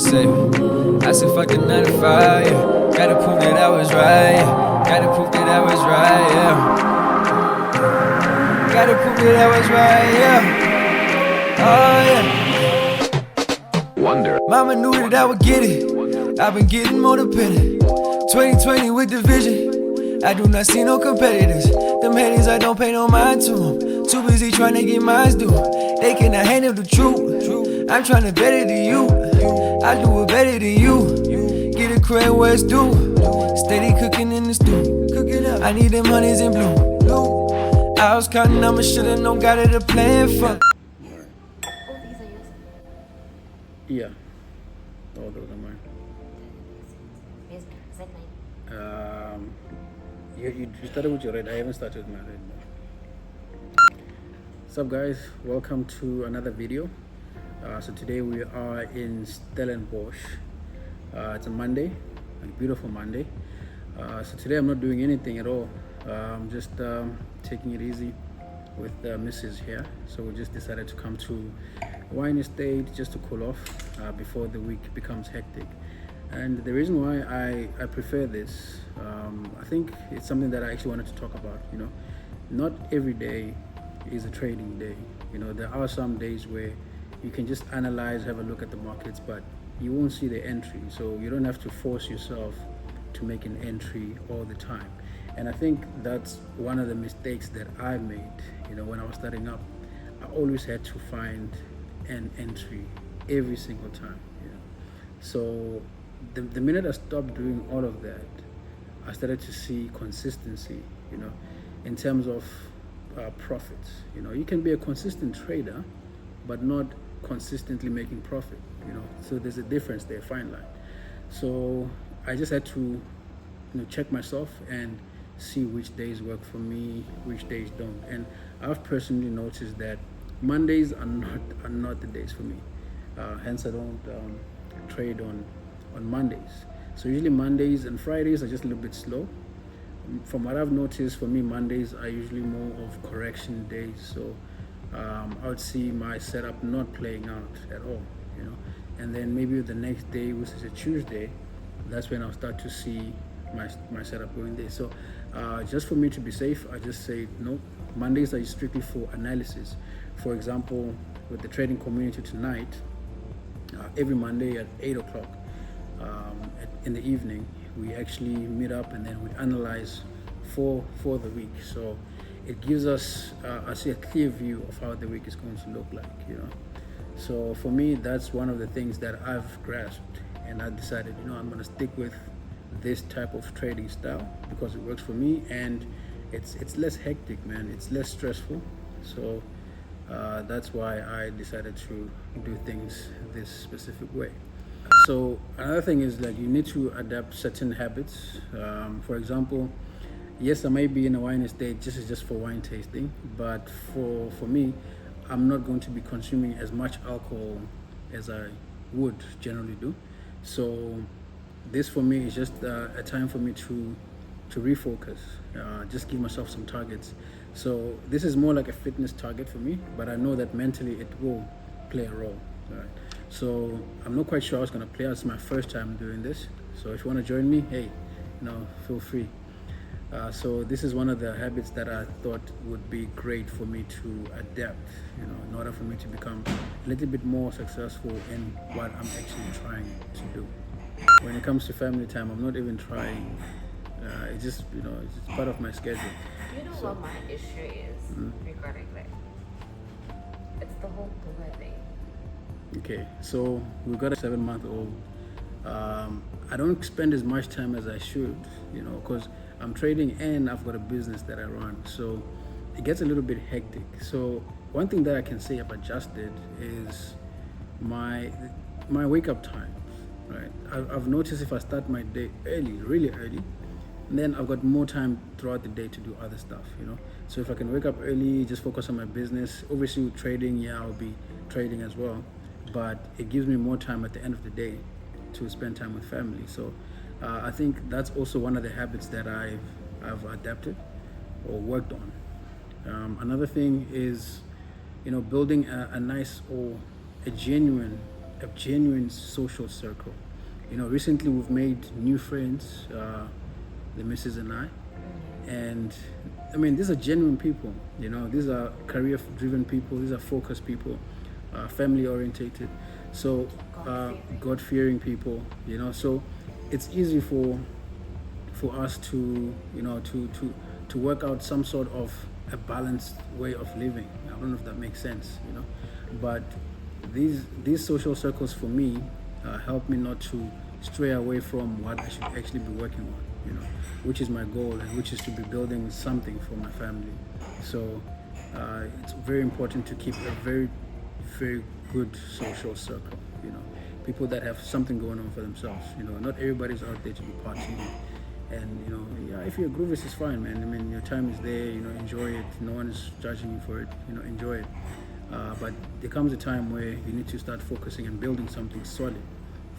save it. I said, fuck the 9 to 5, yeah. Gotta prove that I was right, yeah. Gotta prove that I was right, yeah. Gotta prove that I was right, yeah. Oh, yeah. Wonder. Mama knew that I would get it. I've been getting more dependent. 2020 with the vision. I do not see no competitors. Them haters, I don't pay no mind to them. Too busy trying to get mines due. They cannot handle the truth. I'm trying to better than you. I do it better than you. Get a crib where it's due. Steady cooking in the stew. I need them honeys in blue. I was counting, I'ma should've known, got it a plan for. Yeah. All those are mine. You started with your red. I haven't started with my red. What's up, guys? Welcome to another video. So today we are in Stellenbosch. It's a Monday, a beautiful Monday. So today I'm not doing anything at all. I'm just taking it easy with Mrs. here. So we just decided to come to wine estate just to cool off before the week becomes hectic. And the reason why I prefer this, I think it's something that I actually wanted to talk about. You know, not every day is a trading day. You know, there are some days where you can just analyze, have a look at the markets, but you won't see the entry. So you don't have to force yourself to make an entry all the time. And I think that's one of the mistakes that I made. You know, when I was starting up, I always had to find an entry every single time. You know? So the minute I stopped doing all of that, I started to see consistency, you know, in terms of profits. You know, you can be a consistent trader, but not consistently making profit, you know. So there's a difference there, fine line. So I just had to, you know, check myself and see which days work for me, which days don't. And I've personally noticed that Mondays are not the days for me. Hence I don't trade on Mondays. So usually Mondays and Fridays are just a little bit slow. From what I've noticed, for me, Mondays are usually more of correction days. So I would see my setup not playing out at all, you know. And then maybe the next day, which is a Tuesday, that's when I'll start to see my setup going there. So just for me to be safe, I just say no. Mondays are strictly for analysis. For example, with the trading community tonight, every Monday at 8 o'clock in the evening, we actually meet up and then we analyze for the week. So it gives us I see a clear view of how the week is going to look like, you know. So for me, that's one of the things that I've grasped, and I decided, you know, I'm going to stick with this type of trading style because it works for me, and it's less hectic, man. It's less stressful. So that's why I decided to do things this specific way. So another thing is, like, you need to adapt certain habits. For example, yes, I may be in a wine estate just for wine tasting, but for me, I'm not going to be consuming as much alcohol as I would generally do. So this for me is just a time for me to refocus, just give myself some targets. So this is more like a fitness target for me, but I know that mentally it will play a role. Right? So I'm not quite sure how it's going to play out. It's my first time doing this. So if you want to join me, hey, you know, feel free. So this is one of the habits that I thought would be great for me to adapt, you know, in order for me to become a little bit more successful in what I'm actually trying to do. When it comes to family time, I'm not even trying. It's just, you know, it's just part of my schedule. You know what my issue is regarding that? It's the whole boy thing. Okay, so we've got a 7-month-old. I don't spend as much time as I should, you know, because I'm trading and I've got a business that I run. So it gets a little bit hectic. So one thing that I can say I've adjusted is my wake up time, right? I've noticed if I start my day early, really early, then I've got more time throughout the day to do other stuff, you know. So if I can wake up early, just focus on my business. Obviously with trading, yeah, I'll be trading as well, but it gives me more time at the end of the day to spend time with family. So I think that's also one of the habits that I've adapted or worked on. Another thing is, you know, building a nice or a genuine a genuine social circle. You know, recently we've made new friends, the missus and I, and I mean, these are genuine people. You know, these are career-driven people. These are focused people, family-orientated, so God-fearing people. You know, so it's easy for us to, you know, to work out some sort of a balanced way of living. I don't know if that makes sense. You know, but these social circles for me help me not to stray away from what I should actually be working on, you know, which is my goal, and which is to be building something for my family. So it's very important to keep a very, very good social circle, you know, people that have something going on for themselves. You know, not everybody's out there to be partying. And you know, yeah, if you're a groovist, it's fine, man. I mean, your time is there, you know, enjoy it. No one is judging you for it, you know, enjoy it. But there comes a time where you need to start focusing and building something solid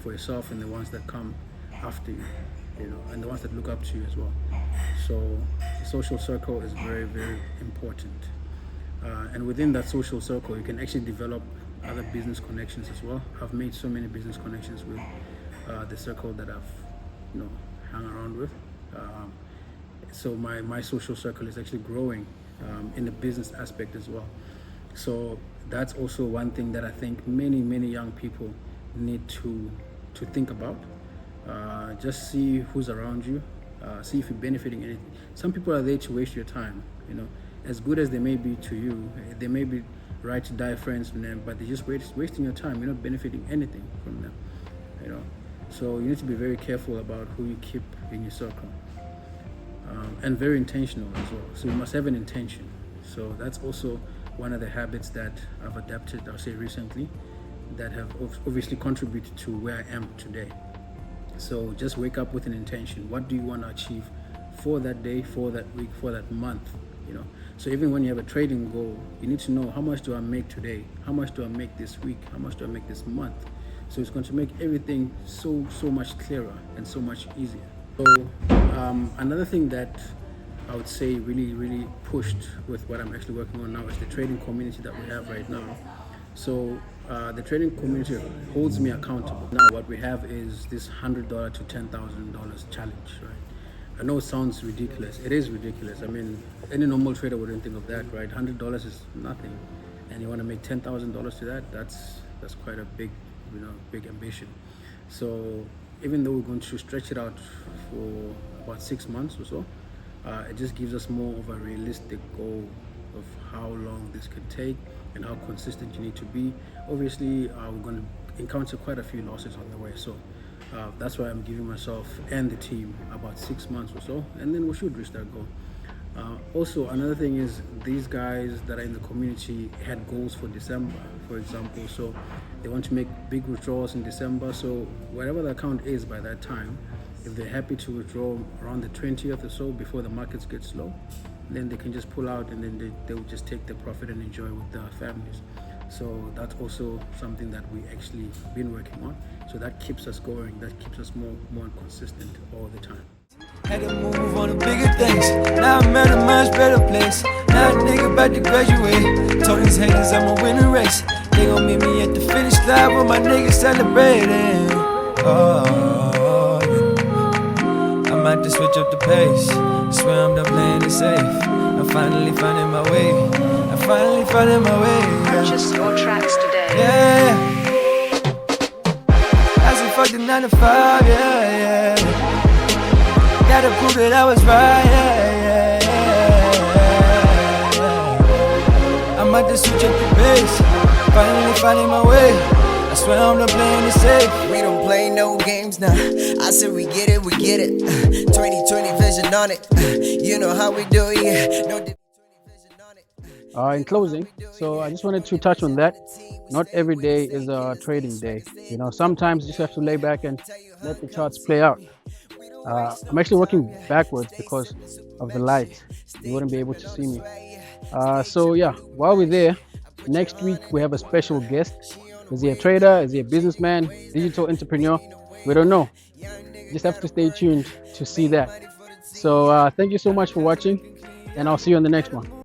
for yourself and the ones that come after you, you know, and the ones that look up to you as well. So the social circle is very, very important. And within that social circle, you can actually develop other business connections as well. I've made so many business connections with the circle that I've, you know, hung around with. So my social circle is actually growing in the business aspect as well. So that's also one thing that I think many young people need to think about. Just see who's around you, see if you're benefiting anything. Some people are there to waste your time, you know. As good as they may be to you, they may be right to die friends from them, but they're just wasting your time. You're not benefiting anything from them, you know. So you need to be very careful about who you keep in your circle, and very intentional as well. So you must have an intention. So that's also one of the habits that I've adapted, I'll say recently, that have obviously contributed to where I am today. So just wake up with an intention. What do you want to achieve for that day, for that week, for that month, you know? So even when you have a trading goal, you need to know, how much do I make today? How much do I make this week? How much do I make this month? So it's going to make everything so much clearer and so much easier. So another thing that I would say really pushed with what I'm actually working on now is the trading community that we have right now. So the trading community holds me accountable. Now what we have is this $100 to $10,000 challenge, right? I know it sounds ridiculous. It is ridiculous. I mean, any normal trader wouldn't think of that, right? $100 is nothing, and you want to make $10,000 to that. That's quite a big, you know, big ambition. So even though we're going to stretch it out for about 6 months or so, it just gives us more of a realistic goal of how long this could take and how consistent you need to be. Obviously, we're going to encounter quite a few losses on the way. So that's why I'm giving myself and the team about 6 months or so, and then we should reach that goal. Also, another thing is, these guys that are in the community had goals for December, for example. So they want to make big withdrawals in December. So whatever the account is by that time, if they're happy to withdraw around the 20th or so before the markets get slow, then they can just pull out, and then they'll just take the profit and enjoy with their families. So that's also something that we actually been working on. So that keeps us going, that keeps us more consistent all the time. Had to move on to bigger things. Now I'm at a much better place. Now a nigga about to graduate. Told these haters I'ma win the race. They gon' meet me at the finish line with my niggas celebrating. Oh, yeah. I might just switch up the pace. I swear I'm done playing it safe. I'm finally finding my way. I'm finally finding my way. Purchase your tracks today. Yeah. I said fuck the 9 to 5, yeah. Gotta prove that I was right, yeah. I might just switch up the pace. Finally finding my way. I swear I'm not playing it safe. We don't play no games now. I said we get it, we get it. 2020 vision on it. You know how we do it, yeah. No 2020 vision on it. In closing, so I just wanted to touch on that. Not every day is a trading day. You know, sometimes you just have to lay back and let the charts play out. I'm actually working backwards because of the light. You wouldn't be able to see me. So yeah, while we're there, next week we have a special guest. Is he a trader? Is he a businessman? Digital entrepreneur? We don't know. Just have to stay tuned to see that. So thank you so much for watching, and I'll see you on the next one.